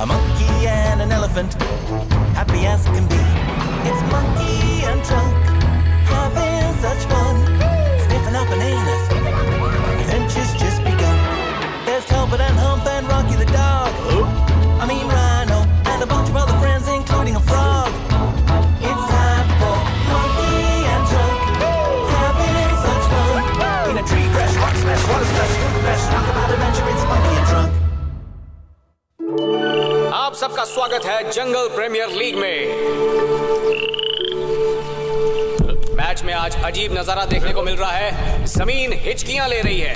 A monkey and an elephant, happy as can be. It's Monkey and Trunk, having such fun. Sniffing out bananas, adventure's just begun. There's Talbot and Hump and Rocky the dog. I mean Rhino, and a bunch of other friends, including a frog. It's time for Monkey and Trunk, having such fun. In a tree crash, rock smash, water splash, fruit splash, talk about adventure, it's Monkey and Trunk. आप सबका स्वागत है जंगल premiere league में। Match में आज अजीब नजारा देखने को मिल रहा है। जमीन हिचकियां ले रही है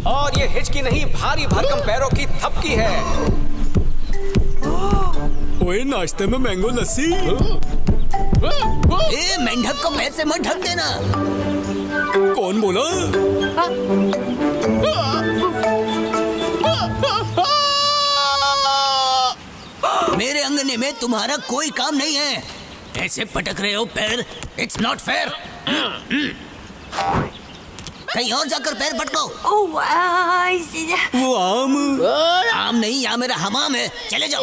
और ये हिचकी नहीं, भारी भरकम पैरों की थपकी है। ओए, नाश्ते में मैंगो लस्सी। ए, मेंढक को पैर से मत ढक देना। कौन बोला? मेरे अंगने में तुम्हारा कोई काम नहीं है। ऐसे पटक रहे हो पैर, इट्स नॉट फेयर। कहीं और जाकर पैर पटको। वो आम नहीं, यहाँ मेरा हमाम है, चले जाओ।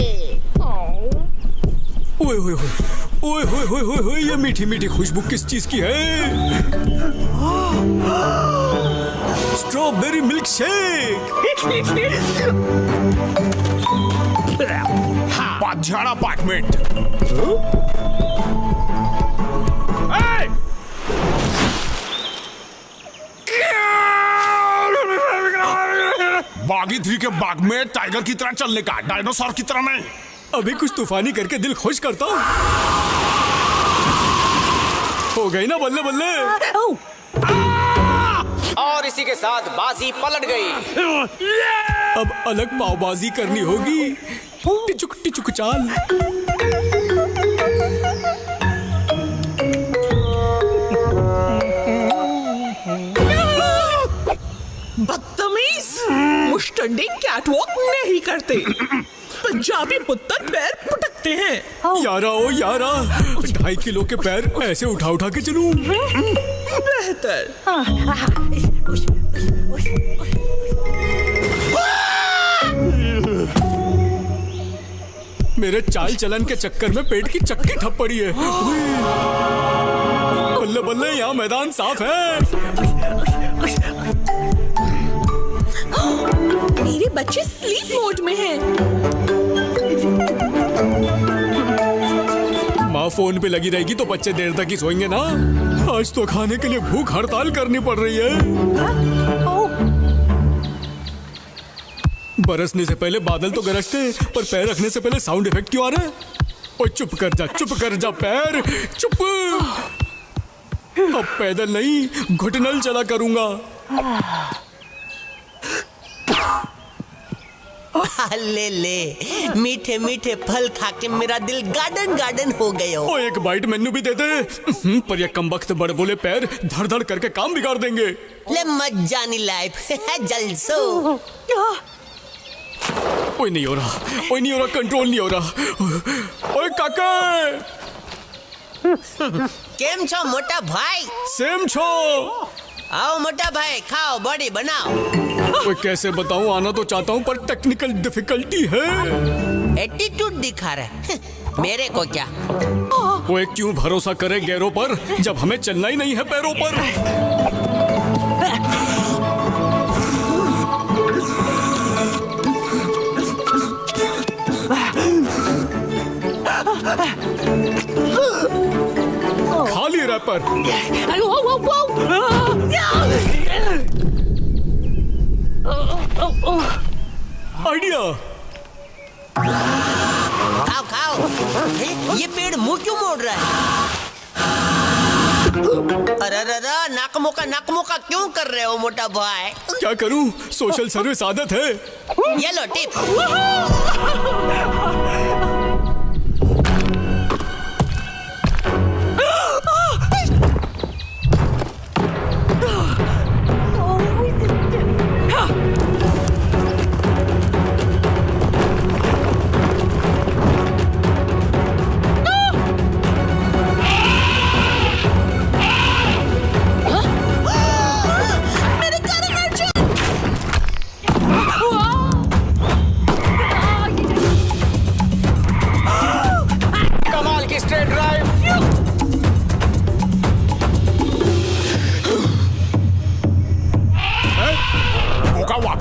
ओए ओए ओए ओए ओए ओए ओए, ये मीठी मीठी खुशबू किस चीज की है? Strawberry milk shake. पाझाड़ अपार्टमेंट। बागी 3 के बाग में टाइगर की तरह चलने का, डायनासोर की तरह नहीं। अभी कुछ तूफानी करके दिल खुश करता हूँ। हो गई ना बल्ले बल्ले। और इसी के साथ बाजी पलट गई। अब अलग पावबाजी करनी होगी। टिचुक टिचुक चाल। बदतमीज, मुश्तंडी कैटवॉक नहीं करते। पंजाबी पुत्तर पैर पटकते हैं। यारा ओ यारा, 2.5 किलो के पैर ऐसे उठा उठा के चलूं। बेहतर। मेरे चाल चलन के चक्कर में पेट की चक्की ठप पड़ी है। बल्ले बल्ले, यहाँ मैदान साफ है। मेरे बच्चे स्लीप मोड में हैं। माँ फोन पे लगी रहेगी तो बच्चे देर तक ही सोएंगे ना। आज तो खाने के लिए भूख हड़ताल करनी पड़ रही है। बरसने से पहले बादल तो गरजते हैं, पर पैर रखने से पहले साउंड इफेक्ट क्यों आ रहा है? ओए चुप कर जा पैर, चुप। अब पैदल नहीं, घुटनल चला करूंगा। ले ले, मीठे मीठे फल खा के मेरा दिल गार्डन गार्डन हो गया। ओ, एक बाइट मेन्यू भी दे दे। पर ये कमबख्त बड़बोले पैर धड़ धड़ करके काम बिगाड़ देंगे। ले मत जानी लाइफ जलसो। ओए नहीं हो रहा, कंट्रोल नहीं हो रहा। ओए काका। केम छो मोटा भाई? सेम छो। आओ मोटा भाई, खाओ, बॉडी बनाओ। ओए कैसे बताऊं, आना तो चाहता हूं पर टेक्निकल डिफिकल्टी है। एटीट्यूड दिखा रहा है, मेरे को क्या? ओए क्यों भरोसा करे गैरों पर, जब हमें चलना ही नहीं है पैरों पर। खाली रैपर। आइडिया। खाओ खाओ। ये पेड़ मुंह क्यों मोड़ रहा है? अरे नाक मुका क्यों कर रहे हो मोटा भाई? क्या करूं, सोशल सर्विस आदत है। ये लो टिप।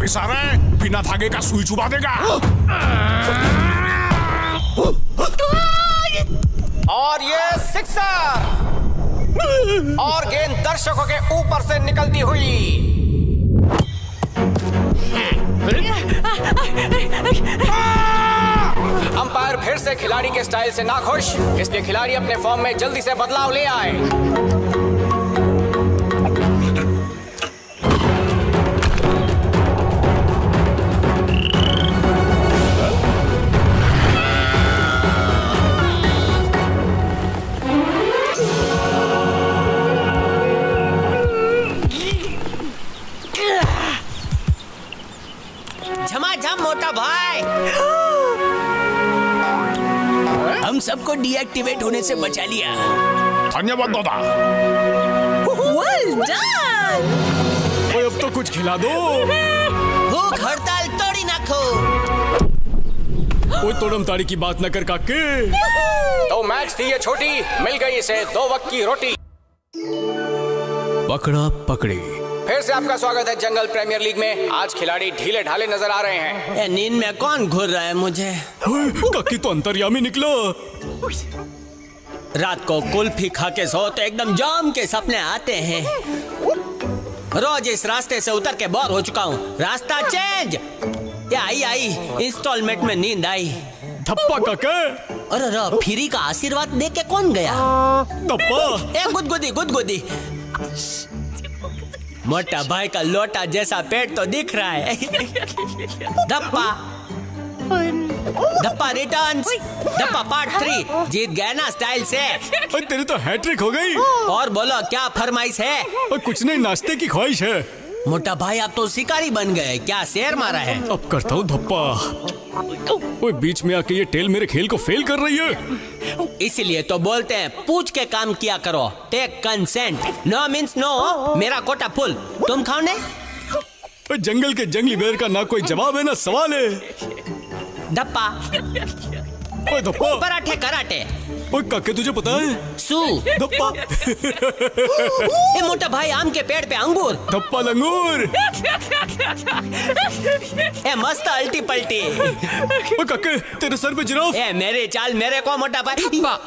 ऑफिसर है, बिना धागे का सुई चुबा देगा। और ये सिक्सर, और गेंद दर्शकों के ऊपर से निकलती हुई। अंपायर फिर से खिलाड़ी के स्टाइल से नाखुश, इसलिए खिलाड़ी अपने फॉर्म में जल्दी से बदलाव ले आए। झमाझम मोटा भाई, हम सबको डीएक्टिवेट होने से बचा लिया। धन्यवाद दादा। Well done! ओए अब तो कुछ खिला दो। भूख हड़ताल तोड़ी ना खो। कोई तोड़म ताड़ी की बात न कर काके। तो मैच थी ये छोटी, मिल गई इसे 2 वक्त की रोटी। पकड़ा पकड़ी। फिर से आपका स्वागत है जंगल प्रीमियर लीग में। आज खिलाड़ी ढीले ढाले नजर आ रहे हैं। नींद में कौन घूर रहा है मुझे? काकी तो अंतर्यामी निकला। रात को कुल्फी खा के सो तो एकदम जाम के सपने आते हैं। रोज इस रास्ते से उतर के बोर हो चुका हूँ। रास्ता चेंज। आई इंस्टॉलमेंट में नींद आई। धप्पा काके। अरे फ्री का आशीर्वाद दे के कौन गया? धप्पा। गुदगुदी। मोटा भाई का लोटा जैसा पेट तो दिख रहा है। धप्पा रिटर्न्स। धप्पा पार्ट 3 जीत गए ना स्टाइल से। तेरी तो हैट्रिक हो गई। और बोलो क्या फरमाइश है? कुछ नहीं, नाश्ते की ख्वाहिश है। मोटा भाई आप तो शिकारी बन गए, क्या शेर मारा है? अब करता हूँ धप्पा। ओए बीच में आके ये टेल मेरे खेल को फेल कर रही है। इसीलिए तो बोलते हैं पूछ के काम किया करो। Take consent. No means no. मेरा कोटा फुल। तुम खाओ ने? जंगल के जंगली बेर का ना कोई जवाब है ना सवाल है। धप्पा। ओए धप्पा। पराठे कराटे। ओए काके तुझे पता है? सू। धप्पा। ए मोटा भाई आम के पेड़ पे अंगूर। धप्पा लंगूर। ए मस्त अल्टी पल्टी। ओए काके तेरे सर पे जिराफ। ए मेरे चाल मेरे को मोटा भाई। धप्पा,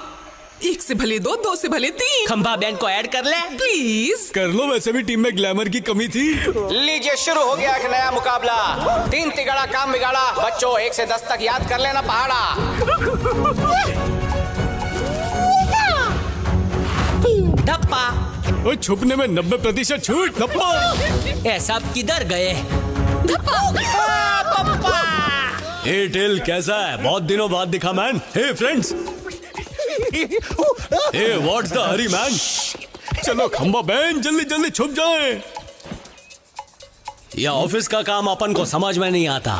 1 से भले 2, 2 से भले 3। खंभा बैंड को ऐड कर ले प्लीज। कर लो, वैसे भी टीम में ग्लैमर की कमी थी। लीजिए शुरू हो गया एक नया मुकाबला। 3 तिगड़ा काम बिगाड़ा। बच्चों 1 से 10 तक याद कर लेना पहाड़ा। धप्पा। ओए छुपने में 90% छूट। धप्पा। ए सब किधर गए? हे टेल कैसा है? बहुत दिनों बाद दिखा man. Hey friends. Hey what's the hurry man? चलो खंबा बैन जल्दी जल्दी छुप जाए। यह ऑफिस का काम अपन को समझ में नहीं आता।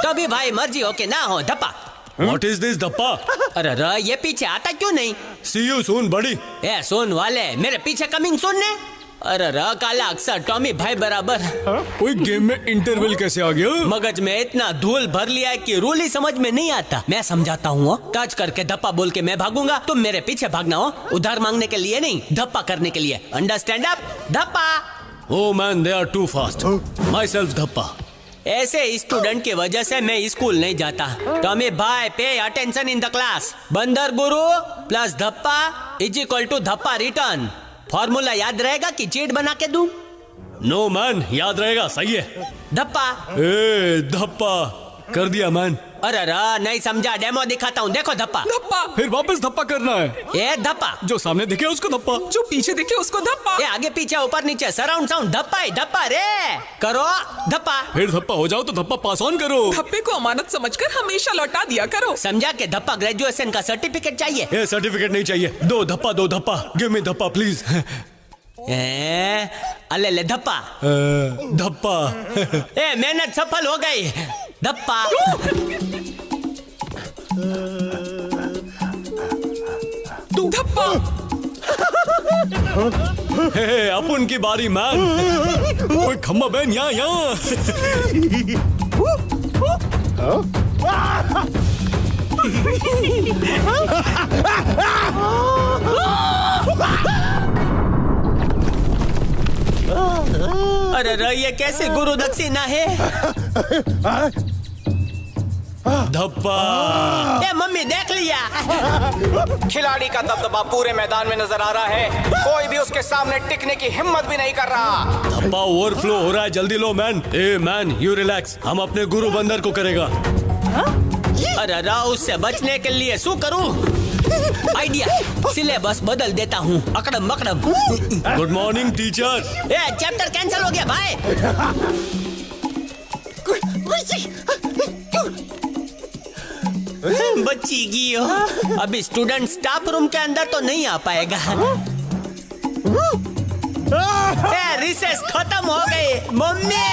कभी भाई मर्जी हो के ना हो। धप्पा। What is this धप्पा? अरे ये पीछे आता क्यों नहीं? See you soon बड़ी। ए सुन वाले मेरे पीछे कमिंग सुनने। अरे काला अक्सर टॉमी भाई बराबर। कोई गेम में इंटरवल कैसे आ गया? मगज में इतना धूल भर लिया है कि रूल ही समझ में नहीं आता। मैं समझाता हूँ। टच करके धप्पा बोल के मैं भागूंगा, तुम मेरे पीछे भागना हो। उधार मांगने के लिए नहीं, धप्पा करने के लिए। Understand up? धप्पा। Oh man, they are too fast. Myself धप्पा। ऐसे स्टूडेंट की वजह से मैं स्कूल नहीं जाता। टॉमी भाई pay attention in the class. बंदर गुरु प्लस धप्पा इज इक्वल टू धप्पा रिटर्न। फॉर्मूला याद रहेगा कि चीट बना के दूं? नो मैन, याद रहेगा। सही है। धप्पा। ए धप्पा कर दिया मैन। अरे नहीं समझा, डेमो दिखाता हूँ। देखो धप्पा। धप्पा। फिर वापस धप्पा करना है। ए धप्पा। जो सामने दिखे उसको धप्पा, जो पीछे दिखे उसको धप्पा। ए आगे पीछे ऊपर नीचे सराउंड साउंड धप्पा ही धप्पा रे। करो धप्पा। फिर धप्पा हो जाओ तो धप्पा पास ऑन करो। धप्पे को अमानत समझकर हमेशा लौटा दिया करो। समझा के धप्पा ग्रेजुएशन का सर्टिफिकेट चाहिए। ए सर्टिफिकेट नहीं चाहिए। दो धप्पा गिव मी धप्पा प्लीज। अले ले धप्पा। धप्पा। ए मेहनत सफल हो गई। धप्पा। तू धप्पा। हे अपन की बारी मैन। ओए खम्बा बैन यहाँ। अरे रे, ये कैसी गुरु दक्षिणा है? धप्पा। ए मम्मी देख लिया। खिलाड़ी का दबदबा पूरे मैदान में नजर आ रहा है। कोई भी उसके सामने टिकने की हिम्मत भी नहीं कर रहा। धप्पा ओवरफ्लो हो रहा है, जल्दी लो मैन। ए मैन, यू रिलैक्स, हम अपने गुरु बंदर को करेगा। अरे रा, उससे बचने के लिए शू करूं? आइडिया, सिलेबस बदल देता हूँ। अकड़म मकड़म। Good morning teacher. ए चैप्टर कैंसिल हो गया भाई। बच्ची की हो। अभी स्टूडेंट स्टाफ रूम के अंदर तो नहीं आ पाएगा। ए रिसेस खत्म हो गई मम्मी।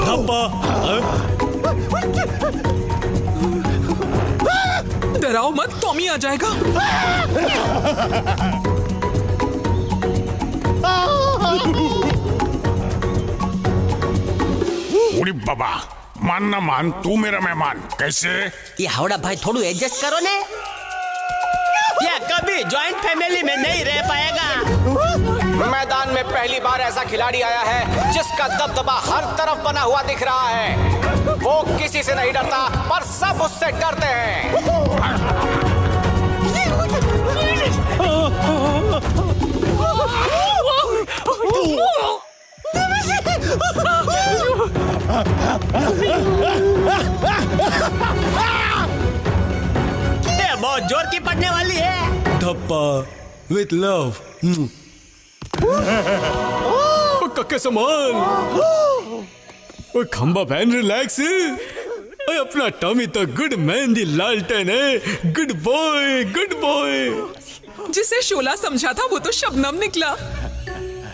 धप्पा। डराओ मत, टॉमी आ जाएगा। उड़ी बाबा, मान ना मान, तू मेरा मेहमान। कैसे? ये हावड़ा भाई थोड़ा एडजस्ट करो ने। ये कभी जॉइंट फैमिली में नहीं रह पाएगा। मैदान में पहली बार ऐसा खिलाड़ी आया है जिसका दबदबा हर तरफ बना हुआ दिख रहा है। वो किसी से नहीं डरता, पर सब उससे डरते हैं। ये बहुत जोर की पड़ने वाली है। धप्पा विथ लव। कक्के संभाल। ओए खंबा बहन, रिलैक्स। ओए अपना टॉमी तो गुड मैन दी लालटेन है। Good boy, good boy. जिसे शोला समझा था वो तो शबनम निकला।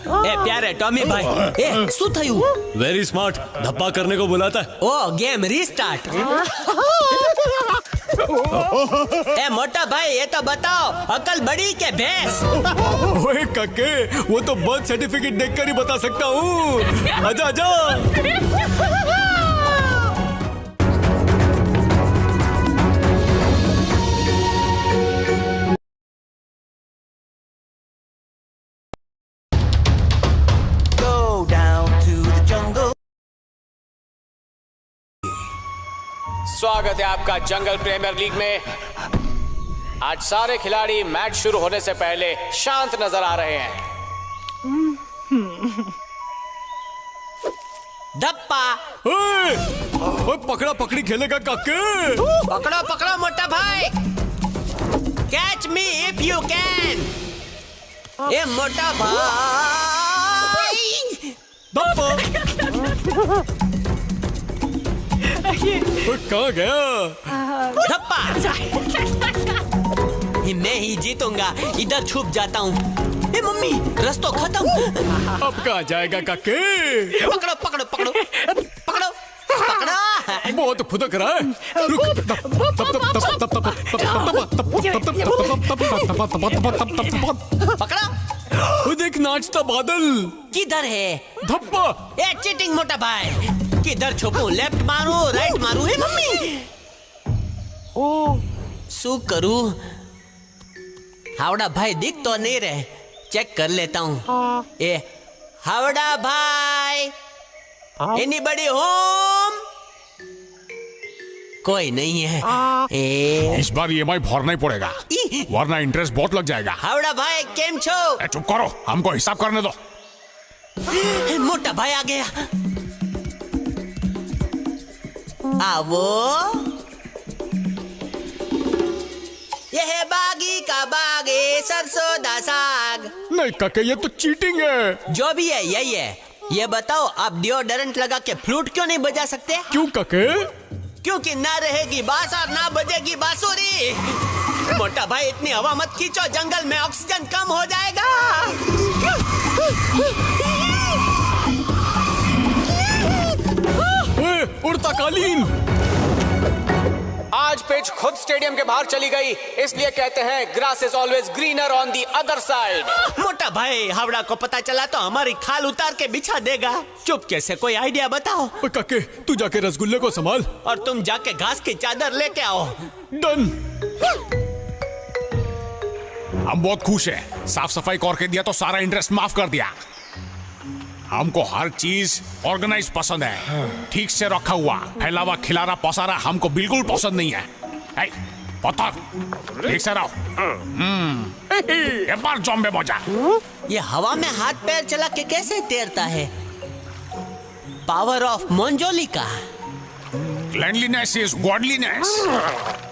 ए प्यारे टॉमी भाई, ए शू थयू? Very smart. धप्पा करने को बुलाता है। ओ गेम रीस्टार्ट। ए मोटा भाई, ये तो बताओ, अकल बड़ी के भैंस? ओए कक्के, वो तो बर्थ सर्टिफिकेट देखकर ही बता सकता हूँ। आजा आजा। Go down to the jungle. स्वागत है आपका जंगल प्रीमियर लीग में। आज सारे खिलाड़ी मैच शुरू होने से पहले शांत नजर आ रहे हैं। धप्पा। ओए पकड़ा पकड़ी खेलेगा काके। पकड़ो पकड़ो मोटा भाई। Catch me if you can. ए मोटा भाई। धप्पा। ओए कहाँ गया? धप्पा। मैं ही जीतूंगा, इधर छुप जाता हूँ। ए मम्मी, रस्तो खत्म। अब कहाँ जाएगा काके? पकड़ो पकड़ो पकड़ो पकड़ो पकड़ो। बहुत फुदक रहा है। रुक। पकड़ो। वो देख नाचता बादल। किधर है? धप्पा। ए चीटिंग मोटा भाई। किधर छुपू? लेफ्ट मारू राइट मारू? हे मम्मी, शू करूं? हावड़ा भाई दिख तो नहीं रहे, चेक कर लेता हूँ। ए हावड़ा भाई, एनीबडी होम? कोई नहीं है। ए इस बार EMI भरना ही पड़ेगा, वरना इंटरेस्ट बहुत लग जाएगा। हावड़ा भाई केम छो? ए, चुप करो, हमको हिसाब करने दो। मोटा भाई आ गया। आवो। ये है बागी का बागे, सरसों दा साग। नहीं काके, ये तो चीटिंग है। जो भी है यही है। ये बताओ, आप डिओडोरेंट लगा के फ्लूट क्यों नहीं बजा सकते? क्यों काके? क्योंकि ना रहेगी बांस और ना बजेगी बांसुरी। मोटा भाई इतनी हवा मत खींचो, जंगल में ऑक्सीजन कम हो जाएगा। उड़ता कालीन। आज पिच खुद स्टेडियम के बाहर चली गई, इसलिए कहते हैं grass is always greener on the other side. मोटा भाई, हावड़ा को पता चला तो हमारी खाल उतार के बिछा देगा। चुपके से कोई आइडिया बताओ। काके, तू जाके रसगुल्ले को संभाल और तुम जाके घास की चादर लेके आओ। डन। हम बहुत खुश हैं। साफ सफाई करके दिया तो सारा इंटरेस्ट माफ कर दिया। हमको हर चीज ऑर्गेनाइज पसंद है, ठीक से रखा हुआ। फैलावा खिलारा पसारा हमको बिल्कुल पसंद नहीं है। पत्थर ठीक से रहो। एक बार जॉम्बे मौजा। ये हवा में हाथ पैर चला के कैसे तैरता है? Power of Manjulika. Cleanliness is godliness.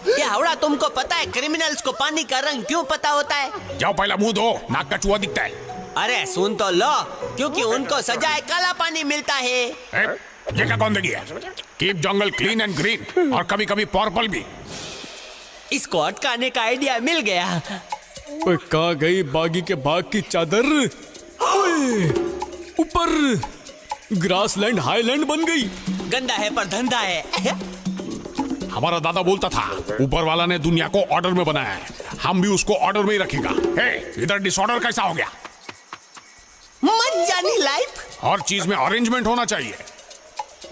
ये हावड़ा, तुमको पता है क्रिमिनल्स को पानी का रंग क्यों पता होता है? जाओ पहला मुंह धो, नाक का चूहा दिखता है। अरे सुन तो लो, क्योंकि उनको सजाए काला पानी मिलता है। ये क्या गंदगी है? Keep jungle clean and green, और कभी कभी पर्पल भी। इसको अटकाने का आइडिया मिल गया। ओए कहाँ गई बागी के बाग की चादर? ओए ऊपर ग्रासलैंड हाईलैंड बन गई। गंदा है पर धंधा है। हमारा दादा बोलता था, ऊपर वाला ने दुनिया को ऑर्डर में बनाया है, हम भी उसको ऑर्डर में ही रखेगा। इधर डिसऑर्डर कैसा हो गया? मत जानी लाइफ। हर चीज में अरेंजमेंट होना चाहिए।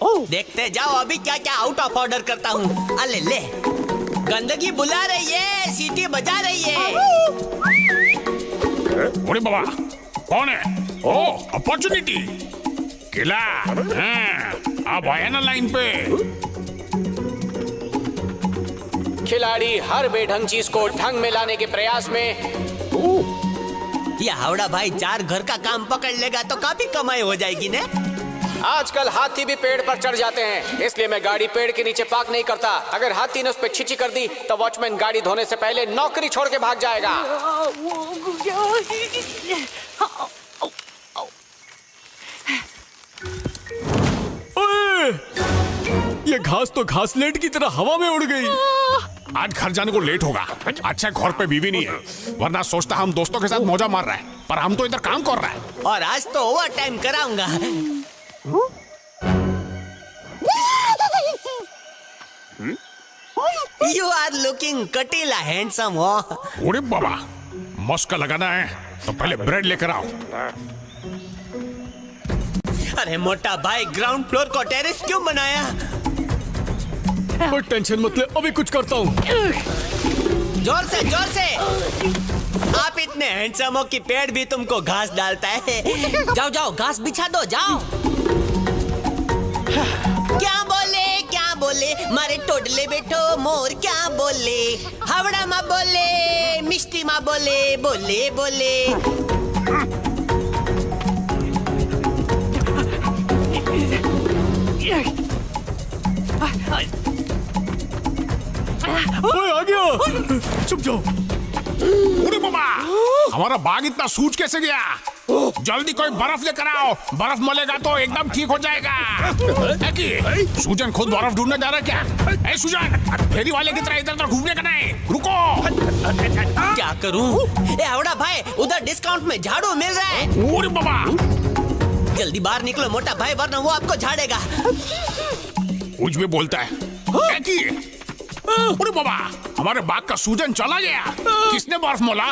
देखते जाओ अभी क्या क्या आउट ऑफ ऑर्डर करता हूँ। अले ले, गंदगी बुला रही है, सीटी बजा रही है। अरे बाबा, कौन है? ओ, अपॉर्चुनिटी। किला। अब आया ना लाइन पे। खिलाड़ी हर बेढंग चीज को ढंग में लाने के प्रयास में। ये हावड़ा भाई 4 घर का काम पकड़ लेगा तो काफी कमाई हो जाएगी ने। आजकल हाथी भी पेड़ पर चढ़ जाते हैं, इसलिए मैं गाड़ी पेड़ के नीचे पार्क नहीं करता। अगर हाथी ने उस पर छिची कर दी तो वॉचमैन गाड़ी धोने से पहले नौकरी छोड़ के भाग जाएगा। ओए, ये घास तो घासलेट की तरह हवा में उड़ गई। आज घर जाने को लेट होगा। अच्छा घर पे बीवी नहीं है, वरना सोचता हम दोस्तों के साथ मौजा मार रहा है, पर हम तो इधर काम कर रहा है। और आज तो ओवर टाइम कराऊंगा। You are looking कटीला हैंडसम हो। अरे बाबा, मस्का लगाना है तो पहले ब्रेड लेकर आओ। अरे मोटा भाई, ग्राउंड फ्लोर को टेरेस क्यों बनाया? कोई टेंशन मत ले, अभी कुछ करता हूँ। जोर से जोर से। आप इतने हैंडसम हो कि पेड़ भी तुमको घास डालता है। जाओ जाओ, घास बिछा दो, जाओ। क्या बोले मारे टोडले बैठो मोर, क्या बोले? हावड़ा माँ बोले, मिष्टी माँ बोले, बोले बोले। ओए आ गया, चुप जाओ। अरे बाबा, हमारा बाग इतना सूज कैसे गया? जल्दी कोई बर्फ लेकर आओ, बर्फ मलेगा तो एकदम ठीक हो जाएगा। सुजन खुद बर्फ ढूंढने जा रहा है क्या? ए सुजन, फेरी वाले की तरह इधर उधर घूमने का नहीं, रुको। क्या करूं? ए हावड़ा भाई, उधर डिस्काउंट में झाड़ू मिल रहा है। अरे बाबा, जल्दी बाहर निकलो मोटा भाई, वरना वो आपको झाड़ेगा। कुछ भी बोलता है। अरे बाबा, हमारे बाग का सूजन चला गया। किसने बर्फ मोला?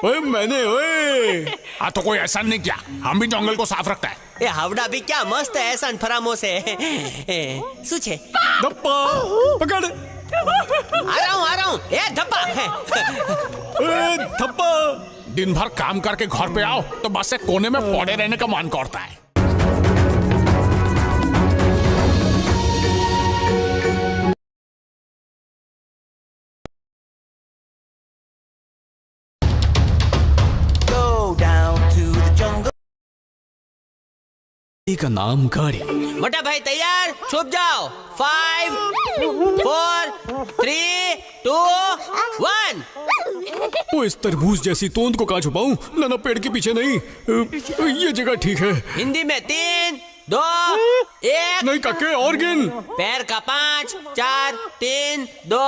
ओए मैंने। ओए तो कोई एहसान नहीं किया, हम भी जंगल को साफ रखता है। ये हावड़ा भी क्या मस्त है एहसान फरामोश है। सूछे धप्पा पकड़। आ रहा हूँ। ए धप्पा। ए धप्पा। दिन भर काम करके घर पे आओ तो बस से कोने में पड़े रहने का मन करता है। का नाम गाड़ी। मोटा भाई तैयार, छुप जाओ। 5 4 3 2 1। वो इस तरबूज जैसी तोंद को कहाँ छुपाऊं? ना पेड़ के पीछे नहीं, ये जगह ठीक है। हिंदी में 3 2 1। नहीं काके, और गिन। पैर का 5 4 3 2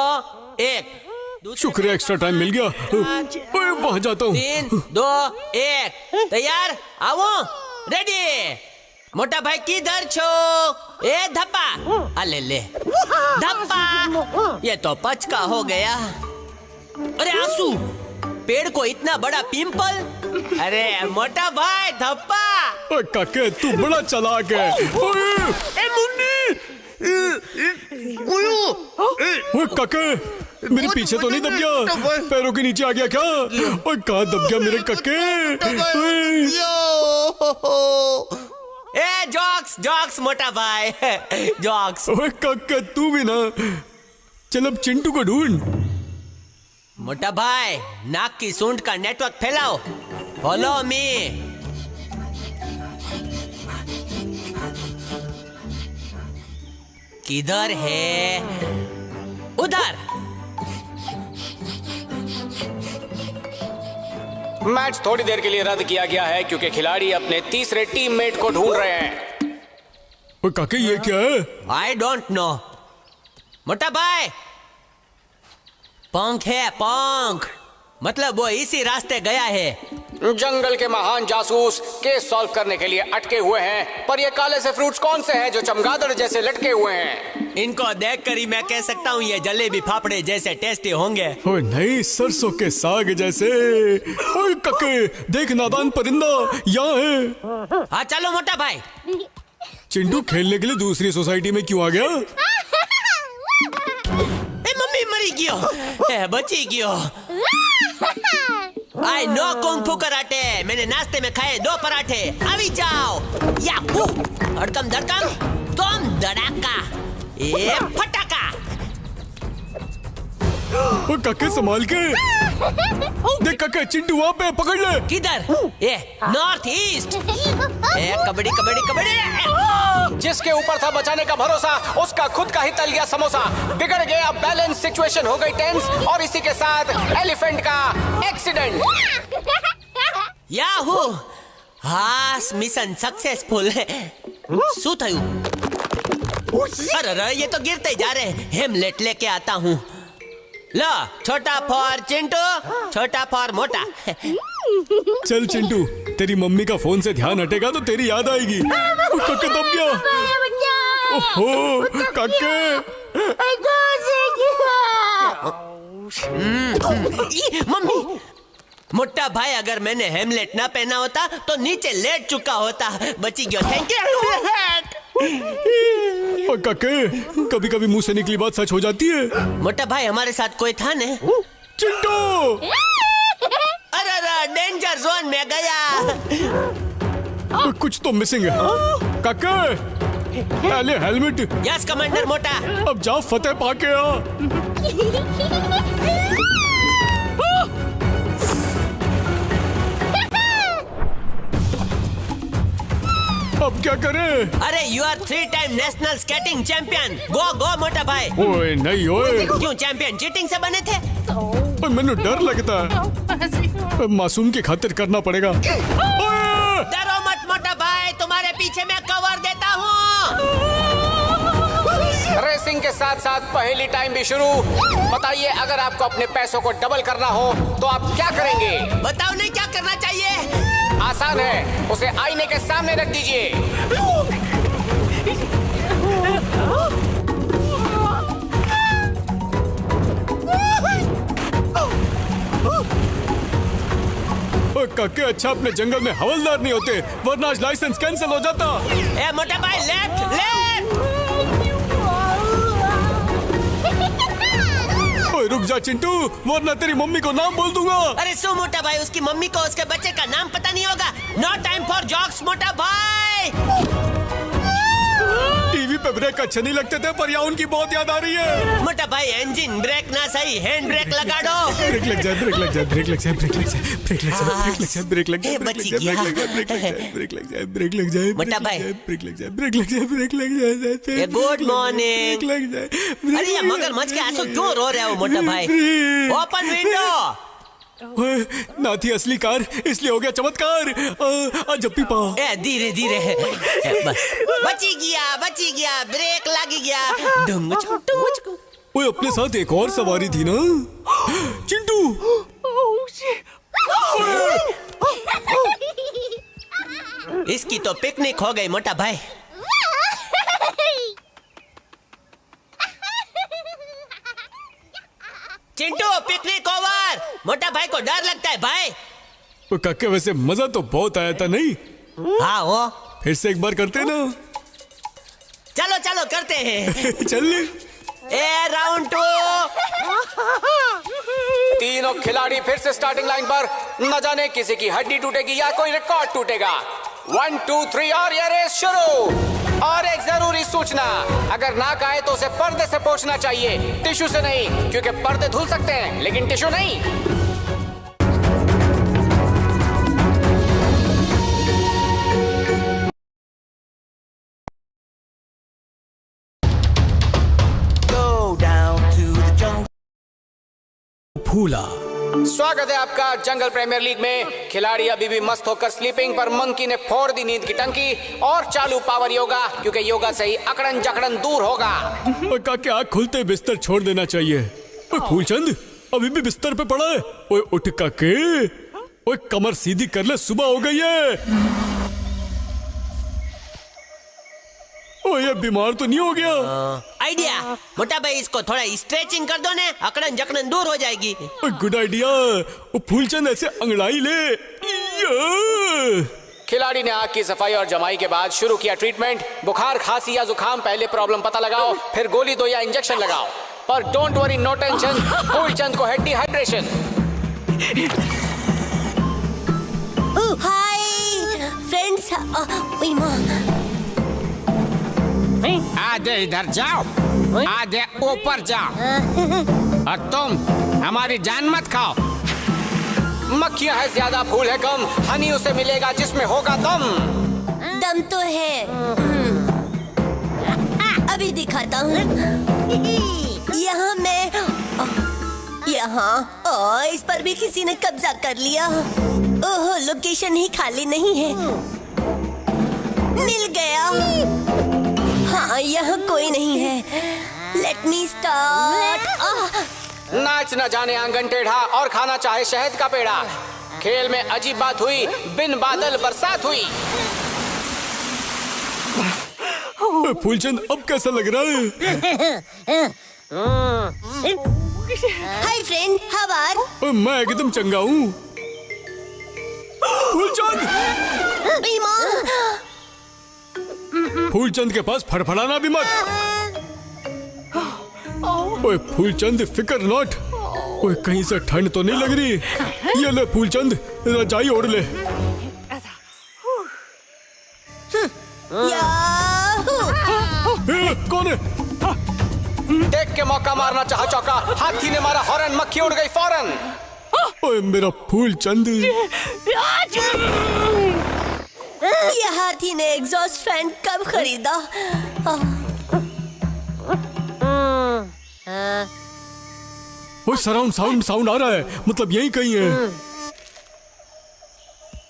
1। शुक्रिया, एक्स्ट्रा टाइम मिल गया। ओए वहां जाता हूँ। 3 2 1। तैयार, आओ, रेडी। मोटा भाई किधर छो? ए धप्पा। अले ले धप्पा, ये तो पचका हो गया। अरे आंसू, पेड़ को इतना बड़ा पिंपल। अरे मोटा भाई धप्पा। ओए काके, तू बड़ा चालाक है। ओए काके, मेरे पीछे तो नहीं दब गया? पैरों के नीचे आ गया क्या? ओए कहाँ दब गया मेरे कक्के? ए जॉक्स जॉक्स मोटा भाई जॉक्स। ओए कक्के तू भी ना। चल अब चिंटू को ढूंढ। मोटा भाई नाक की सूंड का नेटवर्क फैलाओ। Follow me. किधर है? उधर। मैच थोड़ी देर के लिए रद्द किया गया है क्योंकि खिलाड़ी अपने तीसरे टीममेट को ढूंढ रहे हैं। ओए काके ये क्या है? I don't know. मोटा भाई पंख है, पंख। मतलब वो इसी रास्ते गया है। जंगल के महान जासूस केस सॉल्व करने के लिए अटके हुए हैं, पर ये काले से फ्रूट्स कौन से हैं जो चमगादड़ जैसे लटके हुए हैं? इनको देखकर ही मैं कह सकता हूँ ये जलेबी फाफड़े जैसे टेस्टी होंगे। ओए नहीं, सरसों के साग जैसे। ओए कक्के देख, नादान परिंदा यहाँ है। हाँ चलो मोटा भाई। चिंटू खेलने के लिए दूसरी सोसाइटी में क्यों आ गया? मम्मी मरी गयो, बची गयो। I know kung fu karate. मैंने नाश्ते में खाए 2 पराठे। अभी जाओ। याहू! अड़कम धड़कम, तुम धड़ाका, ए फटाका। ओए काके संभाल के देख। काके चिंटू वहाँ पे, पकड़ ले। किधर? ये नॉर्थ ईस्ट। ए कबड्डी कबड्डी कबड्डी। जिसके ऊपर था बचाने का भरोसा, उसका खुद का ही तल गया समोसा। बिगड़ गया बैलेंस, सिचुएशन हो गई टेंस, और इसी के साथ एलिफेंट का एक्सीडेंट। याहू! हास मिशन सक्सेसफुल। શું થયું? अरे ये तो गिरते ही जा रहे हैं। हेमलेट लेके आता हूँ। लो, छोटा फॉर चिंटू, छोटा फॉर मोटा। चल चिंटू, तेरी मम्मी का फोन से ध्यान हटेगा तो तेरी याद आएगी। काके दब गया। ओहो काके। मम्मी, मोटा भाई अगर मैंने हेमलेट ना पहना होता तो नीचे लेट चुका होता। बची गया। Thank you. और काके, कभी कभी मुंह से निकली बात सच हो जाती है। मोटा भाई हमारे साथ कोई था ने? चिंटू! अरे डेंजर जोन में गया। कुछ तो मिसिंग है। काके पहले हेलमेट। यस कमांडर मोटा। अब जाओ फतेह पाके आ। अब क्या करें? अरे you are 3 time national skating champion. Go go मोटा भाई। ओए नहीं ओए। क्यों चैंपियन चीटिंग से बने थे? मैंने डर लगता है। मासूम की खातिर करना पड़ेगा। डरो मत मोटा भाई, तुम्हारे पीछे मैं कवर देता हूँ। रेसिंग के साथ साथ पहली टाइम भी शुरू। बताइए, अगर आपको अपने पैसों को डबल करना हो तो आप क्या करेंगे? बताओ नहीं क्या करना चाहिए? आसान है, उसे आईने के सामने रख दीजिए। काके अच्छा अपने जंगल में हवलदार नहीं होते, वरना आज लाइसेंस कैंसिल हो जाता। ए मोटा भाई लेफ्ट लेफ्ट। ओए रुक जा चिंटू, वरना तेरी मम्मी को नाम बोल दूंगा। अरे सो मोटा भाई, उसकी मम्मी को उसके बच्चे का नाम पता नहीं होगा। नो टाइम फॉर जॉक्स मोटा भाई। टीवी पे ब्रेक अच्छे नहीं लगते थे, पर यहाँ उनकी बहुत याद आ रही है। मोटा भाई इंजन ब्रेक ना सही, हैंड ब्रेक लगा दो। ब्रेक लग जाए, ब्रेक लग जाए, ब्रेक लग जाए, ब्रेक लग जाए, ब्रेक लग जाए, ब्रेक लग जाए, ब्रेक लग जाए, ब्रेक लग जाए, ब्रेक लग जाए, ब्रेक लग जाए, ब्रेक लग जाए, मोटा भाई। ब्रेक लग जाए, ब्रेक लग जाए, ब्रेक लग जाए। Good morning. ब्रेक लग जाए। अरे ये मगरमच्छ के आंसू क्यों रो रहे हो मोटा भाई? Open window. ना थी असली कार, इसलिए हो गया चमत्कार। जप्पी पा। ए धीरे धीरे। बस बची गया, ब्रेक लगी गया। डुंगचको। ओए अपने साथ एक और सवारी थी ना, चिंटू। इसकी तो पिकनिक हो गई मोटा भाई। Chintu picnic over. मोटा भाई को डर लगता है भाई। तो काके वैसे मजा तो बहुत आया था नहीं? हाँ वो। फिर से एक बार करते ना। चलो चलो करते हैं। चल। A round 2। खिलाड़ी फिर से स्टार्टिंग लाइन पर। न जाने किसी की हड्डी टूटेगी या कोई रिकॉर्ड टूटेगा। 1 2 3 और ये रेस शुरू। और एक जरूरी सूचना, अगर नाक आए तो उसे पर्दे से पोंछना चाहिए, टिश्यू से नहीं, क्योंकि पर्दे धुल सकते हैं लेकिन टिश्यू नहीं। Go down to the jungle. फूला। स्वागत है आपका जंगल प्रीमियर लीग में। खिलाड़ी अभी भी मस्त होकर स्लीपिंग पर मंकी ने फोड़ दी नींद की टंकी। और चालू पावर योगा, क्योंकि योगा से ही अकड़न जकड़न दूर होगा। काके आँख खुलते बिस्तर छोड़ देना चाहिए। फूलचंद अभी भी बिस्तर पे पड़ा है। ओए उठ काके, ओए कमर सीधी कर ले, सुबह हो गई है। ओए ये बीमार तो नहीं हो गया? आइडिया, मोटा भाई इसको थोड़ा स्ट्रेचिंग कर दो ने, अकड़न जकड़न दूर हो जाएगी। Good idea. वो फूलचंद ऐसे अंगड़ाई ले। खिलाड़ी ने आंख की सफाई और जमाई के बाद शुरू किया ट्रीटमेंट। बुखार, खांसी या जुकाम, पहले प्रॉब्लम पता लगाओ, फिर गोली दो या इंजेक्शन लगाओ। पर don't worry, no tension, Phoolchand को है डिहाइड्रेशन। हाय फ्रेंड्स, आधे इधर जाओ, आधे ऊपर जाओ, और तुम हमारी जान मत खाओ। मक्खियां है ज्यादा, फूल है कम, हनी उसे मिलेगा जिसमें होगा दम। दम तो है, अभी दिखाता हूँ। यहाँ मैं, यहाँ इस पर भी किसी ने कब्जा कर लिया। ओह, लोकेशन ही खाली नहीं है। मिल गया। हाँ, यहाँ कोई नहीं है। Let me start. नाच न जाने आंगन टेढ़ा और खाना चाहे शहद का पेड़ा। खेल में अजीब बात हुई, बिन बादल बरसात हुई। फूलचंद अब कैसा लग रहा है? Hi friend, how are? मैं एकदम चंगा हूँ। फूलचंद, फूलचंद के पास फड़फड़ाना भी मत। ओए फूलचंद, फिकर नॉट। ओए कहीं से ठंड तो नहीं लग रही? ये ले फूलचंद, रजाई ओढ़ ले। कौन है? देख के मौका मारना चाहा चौका, हाथी ने मारा हॉर्न, मक्खी उड़ गई फौरन। ओए मेरा फूलचंद। ये हाथी ने एग्जॉस्ट फैन कब खरीदा? ओए सराउंड साउंड आ रहा है, मतलब यही कहीं है।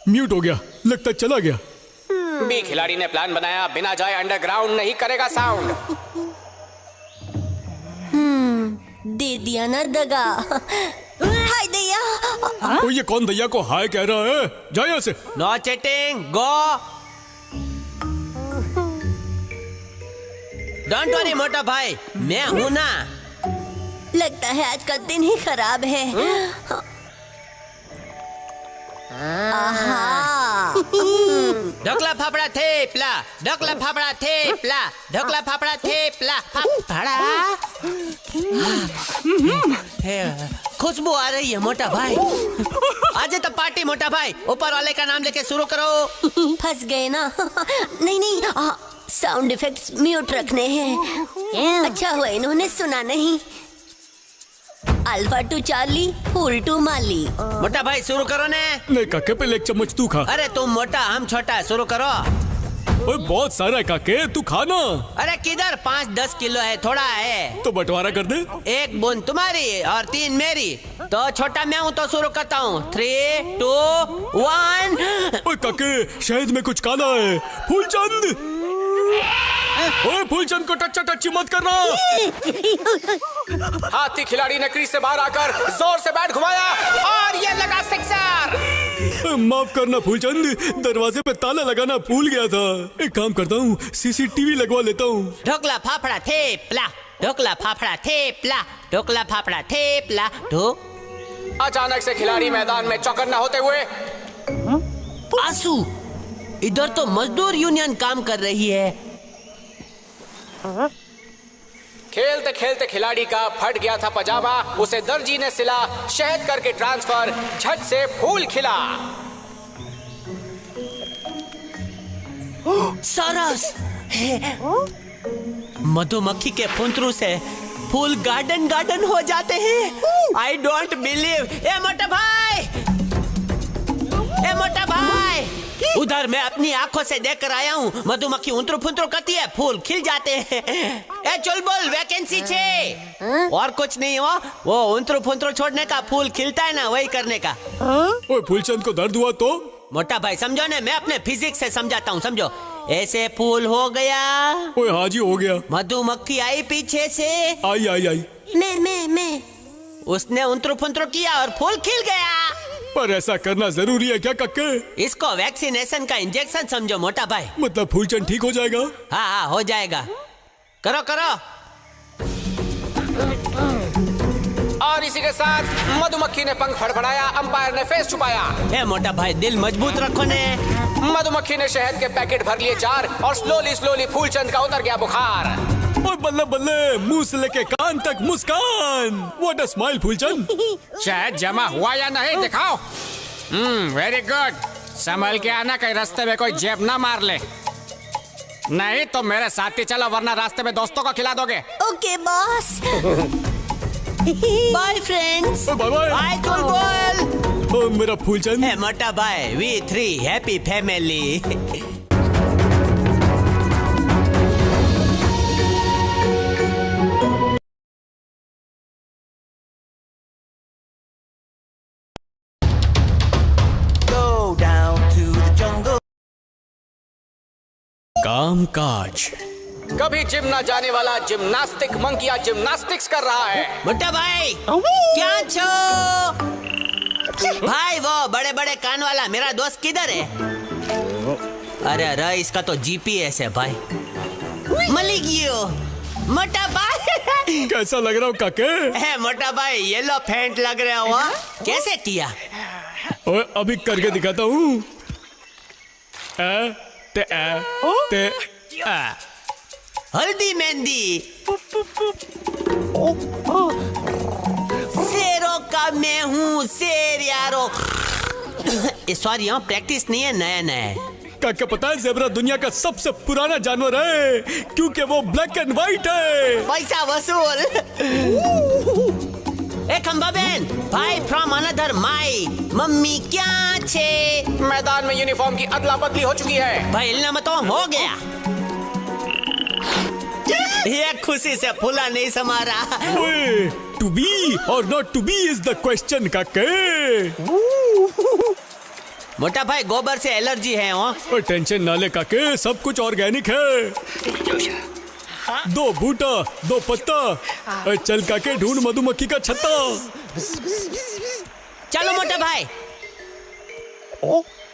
म्यूट हो गया, लगता चला गया। बी खिलाड़ी ने प्लान बनाया, बिना जाए अंडरग्राउंड नहीं करेगा साउंड। दे दिया ना दगा। हाय दैया। ओ ये कौन दैया को हाय कह रहा है? जा यहाँ से। No cheating, go. Don't worry मोटा भाई, मैं हूं ना। लगता है आज का दिन ही खराब है। ढोकला फाफड़ा थेपला, ढोकला फाफड़ा थेपला, ढोकला फाफड़ा थेपला, फाफड़ा। खुशबू आ रही है मोटा भाई। आज तो पार्टी मोटा भाई, ऊपर वाले का नाम लेके शुरू करो। फंस गए ना? नहीं, साउंड इफेक्ट्स म्यूट रखने हैं। अच्छा हुआ इन्होंने सुना नहीं। अल्फा टू चार्ली, फूल टू माली। मोटा भाई शुरू करो ने। नहीं काके, पहले एक चम्मच तू खा। अरे तुम मोटा हम छोटा, शुरू करो। ओए बहुत सारा है काके, तू खा ना। अरे किधर, 5-10 किलो है, थोड़ा है तो बंटवारा कर दे। 1 बूंद तुम्हारी और 3 मेरी। तो छोटा मैं हूँ तो शुरू करता हूँ। 3, 2, 1। ओए काके, शहद में कुछ काला है। फूलचंद, ओए फूलचंद को टच्चा टच्ची मत करना। हाथी खिलाड़ी ने क्रीज से बाहर आकर जोर से बैट घुमाया और ये लगा सिक्सर। माफ करना फूलचंद, दरवाजे पे ताला लगाना भूल गया था। एक काम करता हूँ, सीसीटीवी लगवा लेता हूँ। ढोकला फाफड़ा थेपला, ढोकला फाफड़ा थेपला, ढोकला फाफड़ा थेपला, अचानक से खिलाड़ी मैदान में चौकन्ना होते हुए। आंसू, इधर तो मजदूर यूनियन काम कर रही है। खेलते खेलते खिलाड़ी का फट गया था पजामा, उसे दर्जी ने सिला, शहद करके ट्रांसफर, झट से फूल खिला। सरस, मधुमक्खी के फुंतरू से फूल गार्डन गार्डन हो जाते हैं। I don't believe. ए मोटा भाई, ए मोटा भाई, उधर मैं अपनी आंखों से देख कर आया हूँ। मधुमक्खी उंतरू फुंतरू करती है, फूल खिल जाते हैं। ए चल बोल, वैकेंसी छे। और कुछ नहीं हो, वो उंतरू फुंतरू छोड़ने का, फूल खिलता है ना, वही करने का। ओए फूलचंद को दर्द हुआ तो? मोटा भाई समझो ना, मैं अपने फिजिक्स से समझाता हूँ, समझो। ऐसे फूल हो गया। ओए हाँ जी हो गया। मधुमक्खी आई पीछे से। आई आई आई। मैं उसने उंतरू फुंतरू किया और फूल खिल गया। पर ऐसा करना जरूरी है क्या कक्के? इसको वैक्सीनेशन का इंजेक्शन समझो मोटा भाई। मतलब फूलचंद ठीक हो जाएगा? हाँ हाँ हो जाएगा। करो करो। और इसी के साथ मधुमक्खी ने पंख फड़फड़ाया, अंपायर ने फेस छुपाया। ए मोटा भाई, दिल मजबूत रखो ने। मधुमक्खी ने शहद के पैकेट भर लिए 4 और स्लोली स्लोली फूलचंद का उतर गया बुखार। ओए बल्ले बल्ले, मुंह से लेके कान तक मुस्कान। What a smile Phoolchand. शहद जमा हुआ या नहीं दिखाओ। Very good. संभल के आना, कहीं रास्ते में कोई जेब ना मार ले। नहीं तो मेरे साथ ही चलो, वरना रास्ते में दोस्तों को खिला दोगे। Okay boss. Bye friends. Bye bye. आई चल बोल। ओ मेरा फूलचंद। ए मोटा भाई, we 3 happy family. Go down to the jungle. काम काज। कभी जिम ना जाने वाला जिम्नास्टिक मंकिया जिम्नास्टिक्स कर रहा है। मोटा भाई क्या छो? भाई वो बड़े बड़े कान वाला मेरा दोस्त किधर है? अरे अरे, इसका तो जीपीएस है भाई। मलिगियो। मोटा भाई कैसा लग रहा हूँ काके? है मोटा भाई, येलो फेंट लग रहा हो। कैसे किया? ओए अभी करके दिखाता हूँ। ते हल्दी मेहंदी। शेरों का मैं हूँ शेर यारो। सॉरी हाँ, प्रैक्टिस नहीं है, नया नया है। काके पता है ज़ेब्रा दुनिया का सबसे पुराना जानवर है, क्योंकि वो ब्लैक एंड व्हाइट है। पैसा वसूल। ए खंबा बहन, भाई फ्रॉम अनदर माई। मम्मी क्या छे? मैदान में यूनिफॉर्म की अदला बदली हो चुकी है। भाई इल्ना मत हो गया। ये खुशी से फूला नहीं समा रहा। ओए, to be or not to be is the question काके। मोटा भाई गोबर से एलर्जी है वो। ओए टेंशन ना ले काके, सब कुछ ऑर्गेनिक है। 2 बूटा 2 पत्ता। ओए चल काके, ढूंढ मधुमक्खी का छत्ता। चलो मोटा भाई।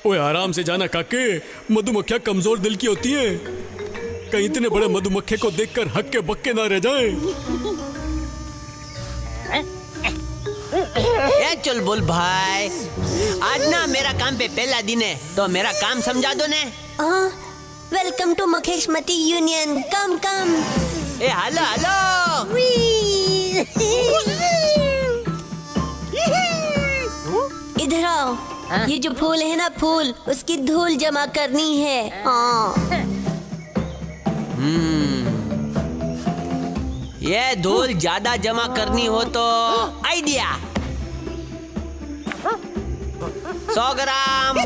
ओए आराम से जाना काके, मधुमक्खियाँ कमजोर दिल की होती हैं। कहीं इतने बड़े मधुमक्खी को देखकर हक्के बक्के ना रह जाएं। ए चल बोल भाई, आज ना मेरा काम पे पहला दिन है, तो मेरा काम समझा दो ने। Welcome to Mahishmati union. Come come. ए हेलो हेलो। इधर आओ। ये जो फूल है ना, फूल, उसकी धूल जमा करनी है। ये धूल ज्यादा जमा करनी हो तो आइडिया। 100 ग्राम,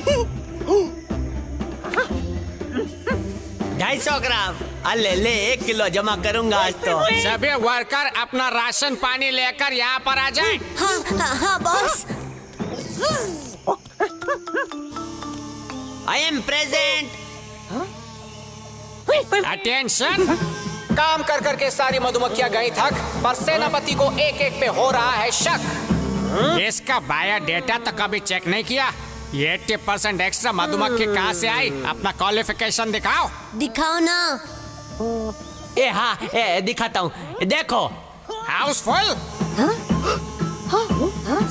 250 ग्राम। अले ले 1 किलो जमा करूंगा आज तो। सभी वर्कर अपना राशन पानी लेकर यहाँ पर आ जाएं। हाँ boss. I am present. Attention. काम कर करके सारी मधुमक्खियां गई थक, पर सेनापति को एक एक पे हो रहा है शक। इसका बायोडेटा तो कभी चेक नहीं किया। ये 80% एक्स्ट्रा मधुमक्खी कहाँ से आई? अपना क्वालिफिकेशन दिखाओ। दिखाओ ना। ए हाँ, दिखाता हूँ, देखो। हाउसफुल।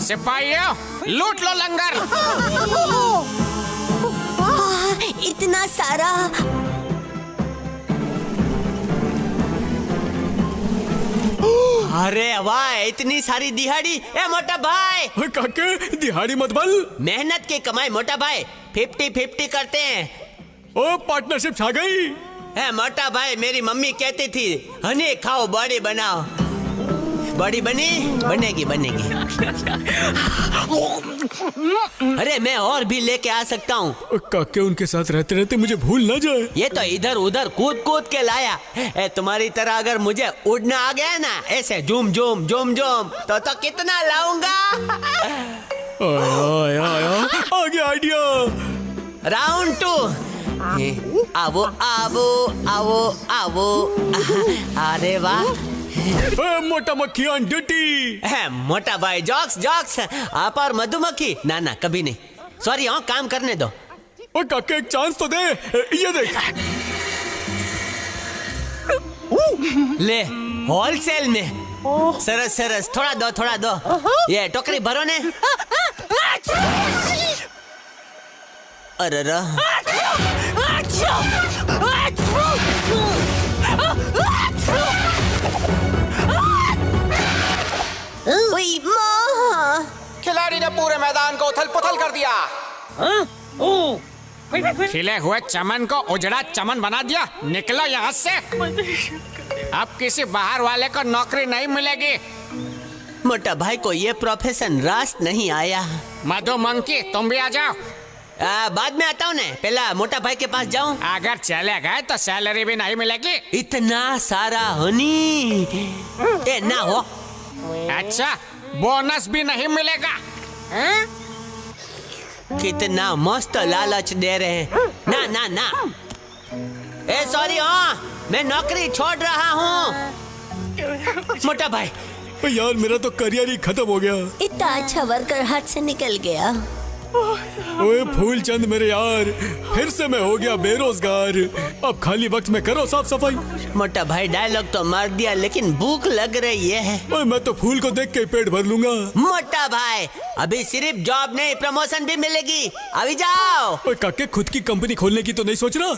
सिपाहियों, लूट लो लंगर। इतना सारा। अरे वाह, इतनी सारी दिहाड़ी। ए मोटा भाई, ओए काके दिहाड़ी मत बल। मेहनत की कमाई मोटा भाई 50-50 करते हैं। ओ पार्टनरशिप छा गई। ए मोटा भाई, मेरी मम्मी कहती थी हनी खाओ बॉडी बनाओ। बॉडी बनी, बनेगी बनेगी। अरे मैं और भी लेके आ सकता हूँ। काके उनके साथ रहते रहते मुझे भूल ना जाए। ये तो इधर उधर कूद कूद के लाया। तुम्हारी तरह अगर मुझे उड़ना आ गया ना, ऐसे झूम झूम झूम झूम, तो कितना लाऊंगा। आया आया आ गया आइडिया। राउंड 2। आवो आवो आवो आवो। अरे वाह। मोटा मक्खी ऑन ड्यूटी। मोटा भाई जॉक्स जॉक्स। आप और मधुमक्खी ना ना कभी नहीं। सॉरी, हाँ काम करने दो। ओ काके एक चांस तो दे। ये देख ले, होलसेल में। सरस सरस, थोड़ा दो। ये टोकरी भरो ने। अरे खिलाड़ी ने पूरे मैदान को उथल पुथल कर दिया। खिले हुए चमन को उजड़ा चमन बना दिया। निकलो यहाँ से। अब किसी बाहर वाले को नौकरी नहीं मिलेगी। मोटा भाई को ये प्रोफेशन रास नहीं आया। मधुमक्खी तुम भी आ जाओ। बाद में आता हूँ ने, पहला मोटा भाई के पास जाऊँ। अगर चले गए तो सैलरी भी नहीं मिलेगी। इतना सारा हनी ए ना हो। अच्छा, बोनस भी नहीं मिलेगा। कितना मस्त लालच दे रहे हैं। ना ना ना। ए सॉरी, हाँ मैं नौकरी छोड़ रहा हूँ। मोटा भाई यार, मेरा तो करियर ही खत्म हो गया। इतना अच्छा वर्कर हाथ से निकल गया। ओए फूलचंद मेरे यार, फिर से मैं हो गया बेरोजगार। अब खाली वक्त में करो साफ सफाई। मोटा भाई डायलॉग तो मार दिया, लेकिन भूख लग रही है। ओए मैं तो फूल को देख के पेट भर लूंगा। मोटा भाई, अभी सिर्फ जॉब नहीं, प्रमोशन भी मिलेगी। अभी जाओ। ओए काके, खुद की कंपनी खोलने की तो नहीं सोच रहा?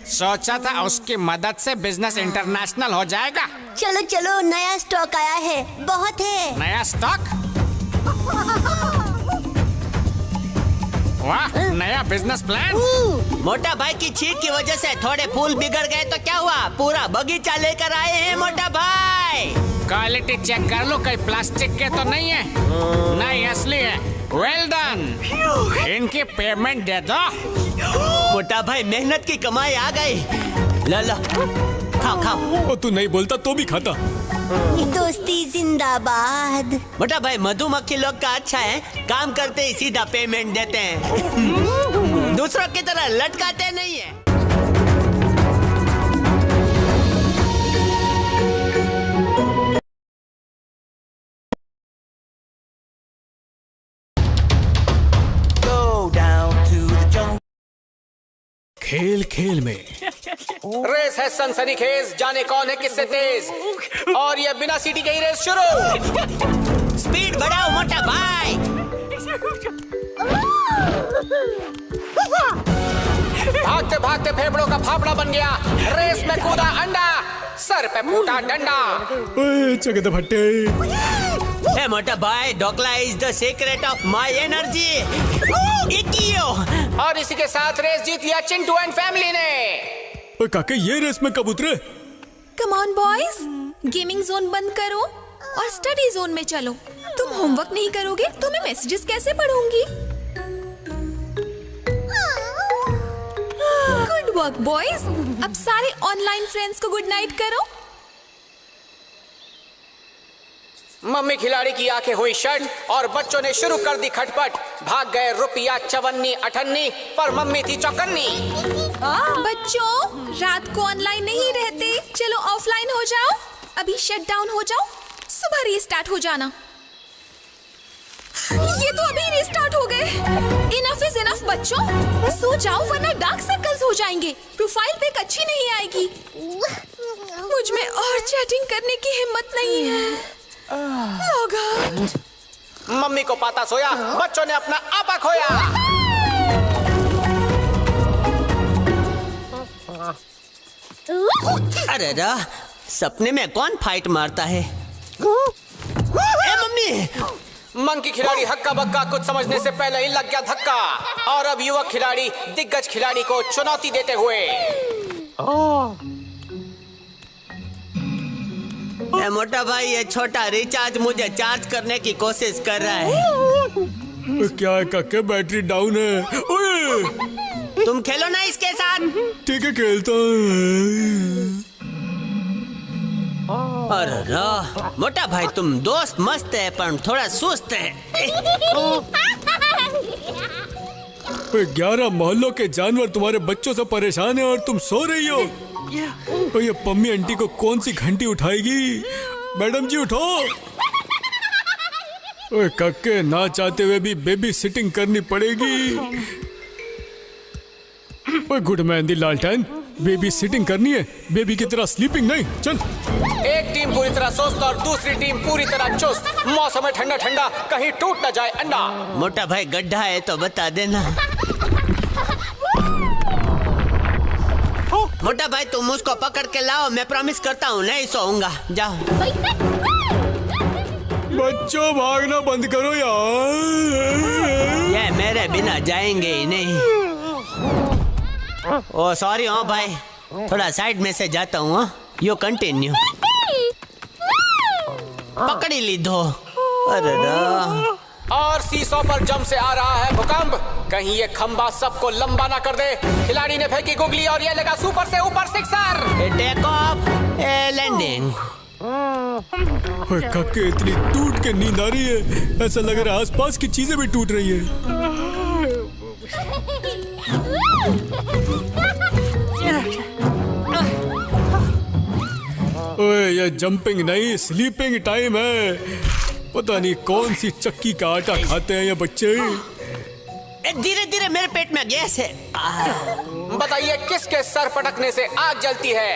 सोचा था उसकी मदद से बिजनेस इंटरनेशनल हो जाएगा। चलो चलो, नया स्टॉक आया है, बहुत है। नया स्टॉक? वाह, नया बिजनेस प्लान। मोटा भाई की छींक की वजह से थोड़े फूल बिगड़ गए तो क्या हुआ, पूरा बगीचा लेकर आए हैं मोटा भाई। क्वालिटी चेक कर लो, कहीं प्लास्टिक के तो नहीं है। नहीं, असली है। Well done. इनकी पेमेंट दे दो। मोटा भाई, मेहनत की कमाई आ गई। लो लो, खाओ खाओ। तू नहीं बोलता तो भी खाता। दोस्ती जिंदाबाद। मोटा भाई, मधुमक्खी लोग का अच्छा है, काम करते ही सीधा पेमेंट देते हैं। दूसरों की तरह लटकाते नहीं है। खेल खेल में रेस है सनसनीखेज, जाने कौन है किससे तेज। और ये बिना सीटी के ही रेस शुरू। स्पीड बढ़ाओ मोटा भाई। भागते भागते फेफड़ों का फाफड़ा बन गया। रेस में कूदा अंडा, सर पे फूटा डंडा। चगद भट्टे। Hey, मोटा भाई, dhokla is the secret of my energy. और इसी के साथ रेस जीत लिया चिंटू एंड फैमिली ने। काके, ये रेस में कब उतरे? Come on boys, gaming zone बंद करो और स्टडी जोन में चलो। तुम होमवर्क नहीं करोगे तो मैं मैसेजेस कैसे पढ़ूंगी? Good work boys. अब सारे ऑनलाइन फ्रेंड्स को गुड नाइट करो। मम्मी खिलाड़ी की आंखें हुई शर्ट और बच्चों ने शुरू कर दी खटपट। भाग गए रुपया 54-58, पर मम्मी थी चौकन्नी। बच्चों, रात को ऑनलाइन नहीं रहते, चलो ऑफलाइन हो जाओ। अभी शट डाउन हो जाओ, सुबह रीस्टार्ट हो जाना। ये तो अभी रीस्टार्ट हो गए। इनफ इज इनफ बच्चों, सो जाओ वरना डार्क सर्कल्स हो जाएंगे। प्रोफाइल पिक अच्छी नहीं आएगी। मुझ में और चैटिंग करने की हिम्मत नहीं है। Log out. मम्मी को पाता सोया, बच्चों ने अपना आपा खोया। अरे सपने में कौन फाइट मारता है? मम्मी। मंकी खिलाड़ी हक्का बक्का कुछ समझने से पहले ही लग गया धक्का और अब युवक खिलाड़ी दिग्गज खिलाड़ी को चुनौती देते हुए मोटा भाई, ये छोटा रिचार्ज मुझे चार्ज करने की कोशिश कर रहा है। क्या है काके, बैटरी डाउन है। ओए तुम खेलो ना इसके साथ। ठीक है, खेलता हूँ। अरे मोटा भाई, तुम दोस्त मस्त है पर थोड़ा सुस्त है। 11 मोहल्लों के जानवर तुम्हारे बच्चों से परेशान है और तुम सो रही हो। तो ये पम्मी आंटी को कौन सी घंटी उठाएगी? मैडम जी उठो। ओए कक्के, ना चाहते हुए भी बेबी सिटिंग करनी पड़ेगी। ओए गुड मेहंदी लालटेन, बेबी सिटिंग करनी है, बेबी की तरह स्लीपिंग नहीं। चल। एक टीम पूरी तरह सुस्त और दूसरी टीम पूरी तरह चुस्त। मौसम है ठंडा ठंडा, कहीं टूट न जाए अंडा। मोटा भाई गड्ढा है तो बता देना। मोटा भाई तुम उसको पकड़ के लाओ, मैं प्रॉमिस करता हूँ नहीं सोऊंगा। जाओ। बच्चों भागना बंद करो यार। ये मेरे बिना जाएंगे ही नहीं। ओ सॉरी हो भाई, थोड़ा साइड में से जाता हूँ। You continue. पकड़ी ली दो। अरे और सीसो पर जम से आ रहा है भूकंप, कहीं ये खंबा सबको लंबा ना कर दे। खिलाड़ी ने फेंकी गुगली और ये लगा सुपर से ऊपर सिक्सर। Take off, landing. काके, इतनी टूट के नींद आ रही है, ऐसा लग रहा है आसपास की चीजें भी टूट रही है। ओए ये जंपिंग नहीं, स्लीपिंग टाइम है। पता नहीं कौन सी चक्की का आटा खाते हैं ये बच्चे। धीरे धीरे, मेरे पेट में गैस है। बताइए किसके सर पटकने से आग जलती है?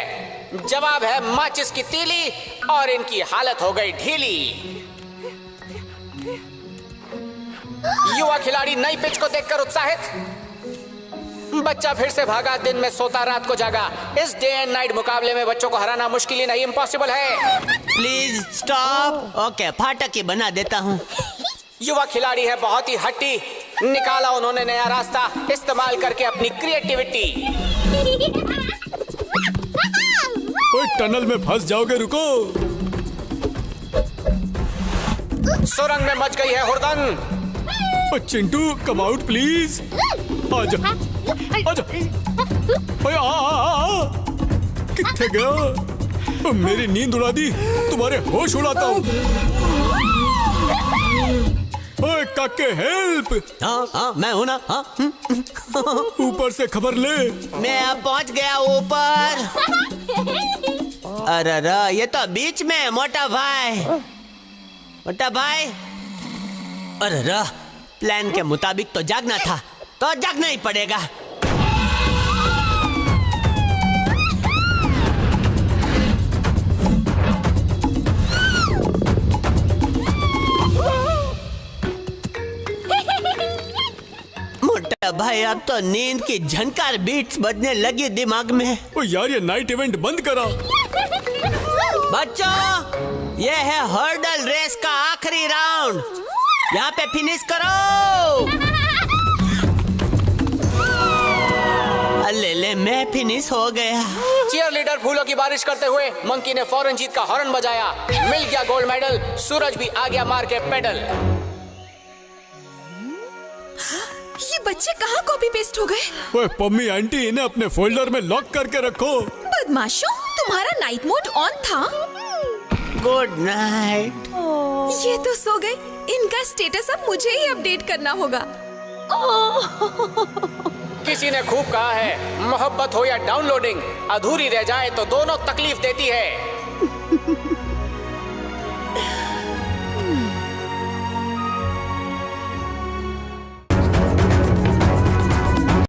जवाब है माचिस की तीली और इनकी हालत हो गई ढीली। युवा खिलाड़ी नई पिच को देखकर उत्साहित। बच्चा फिर से भागा, दिन में सोता रात को जागा। इस डे एंड नाइट मुकाबले में बच्चों को हराना मुश्किल ही नहीं, इम्पॉसिबल है। Please stop. ओके, फाटक ही बना देता हूँ। युवा खिलाड़ी है बहुत ही हट्टी, निकाला उन्होंने नया रास्ता इस्तेमाल करके अपनी क्रिएटिविटी। ओए टनल में फंस जाओगे, रुको। सुरंग में मच गई है हुड़दंग। Chintu come out please. आजा आजा। ओए आ। किथे गया? मेरी नींद उड़ा दी, तुम्हारे होश उड़ाता हूँ। ओए काके हेल्प। हाँ मैं हूँ ना। हाँ ऊपर से खबर ले। मैं अब पहुँच गया ऊपर। अरे ये तो बीच में है मोटा भाई। मोटा भाई, अरे प्लान के मुताबिक तो जागना था, तो जागना ही पड़ेगा। मोटा भाई, अब तो नींद की झनकार बीट्स बजने लगी दिमाग में। ओ यार, ये नाइट इवेंट बंद करा। बच्चों, ये है हर्डल रेस का आखिरी राउंड, यहाँ पे फिनिश करो। ले मैं फिनिश हो गया। चीयर लीडर फूलों की बारिश करते हुए मंकी ने फौरन जीत का हॉर्न बजाया। मिल गया गोल्ड मेडल, सूरज भी आ गया मार के पेडल। ये बच्चे कहाँ कॉपी पेस्ट हो गए? ओए पम्मी आंटी, इन्हें अपने फोल्डर में लॉक करके रखो। बदमाशों, तुम्हारा नाइट मोड ऑन था। Good night. ये तो सो गए, इनका स्टेटस अब मुझे ही अपडेट करना होगा। किसी ने खूब कहा है, मोहब्बत हो या डाउनलोडिंग, अधूरी रह जाए तो दोनों तकलीफ देती है।